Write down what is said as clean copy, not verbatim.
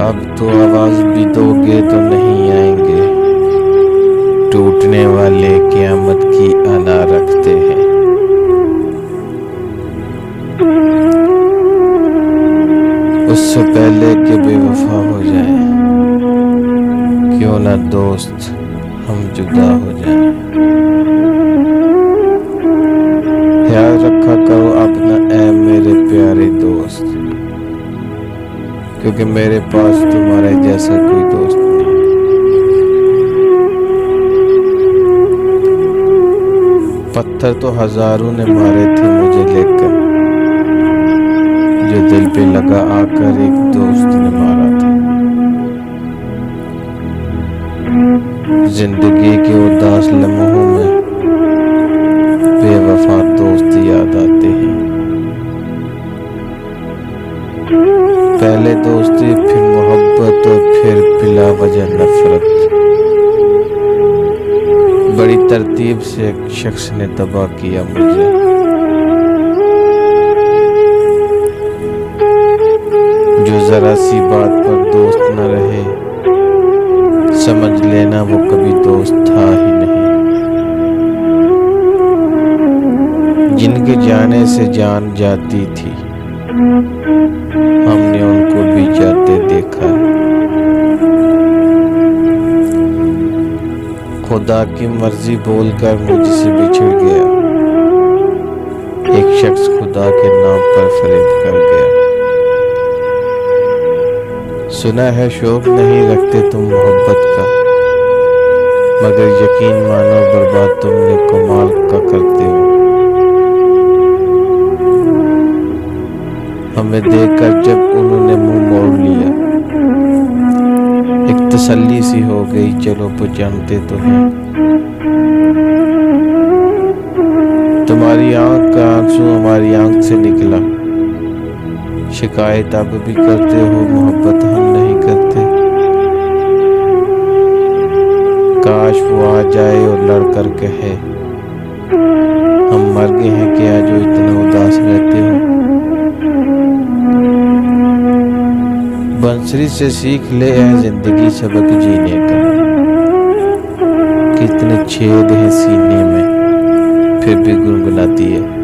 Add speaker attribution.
Speaker 1: اب تو آواز بھی دوگے تو نہیں آئیں گے، ٹوٹنے والے قیامت کی انا رکھتے ہیں۔ اس سے پہلے کہ بے وفا ہو جائیں، کیوں نہ دوست ہم جدا ہو جائیں۔ خیال رکھا کرو اپنا اے میرے پیارے دوست، کیونکہ میرے پاس تمہارے جیسا کوئی دوست نہیں۔ پتھر تو ہزاروں نے مارے تھے مجھے، لیکن جو دل پہ لگا آ کر ایک دوست نے مارا تھا۔ زندگی کے اداس لمحوں میں بے وفا دوست یاد آتے ہیں، پہلے دوستی پھر محبت اور پھر بلا وجہ نفرت۔ بڑی ترتیب سے ایک شخص نے تباہ کیا مجھے، جو ذرا سی بات پر دوست نہ رہے، سمجھ لینا وہ کبھی دوست تھا ہی نہیں۔ جن کے جانے سے جان جاتی تھی، ہم نے ان کو بھی جاتے دیکھا ہے۔ خدا کی مرضی بول کر مجھ سے بچھڑ گیا، ایک شخص خدا کے نام پر فریب کر گیا۔ سنا ہے شوق نہیں رکھتے تم محبت کا، مگر یقین مانو برباد تم نے کمال کا کرتے ہو۔ ہمیں دیکھ کر جب انہوں نے منہ موڑ لیا، ایک تسلی سی ہو گئی، چلو وہ جانتے تو ہیں۔ تمہاری آنکھ کا آنسو ہماری آنکھ سے نکلا، شکایت اب بھی کرتے ہو، محبت ہم نہیں کرتے۔ کاش وہ آ جائے اور لڑ کر کہے، ہم مر گئے ہیں کیا جو اتنا اداس رہتے ہو۔ بنسری سے سیکھ لے اے زندگی سبق جینے کا، کتنے چھید ہیں سینے میں پھر بھی گنگناتی ہے۔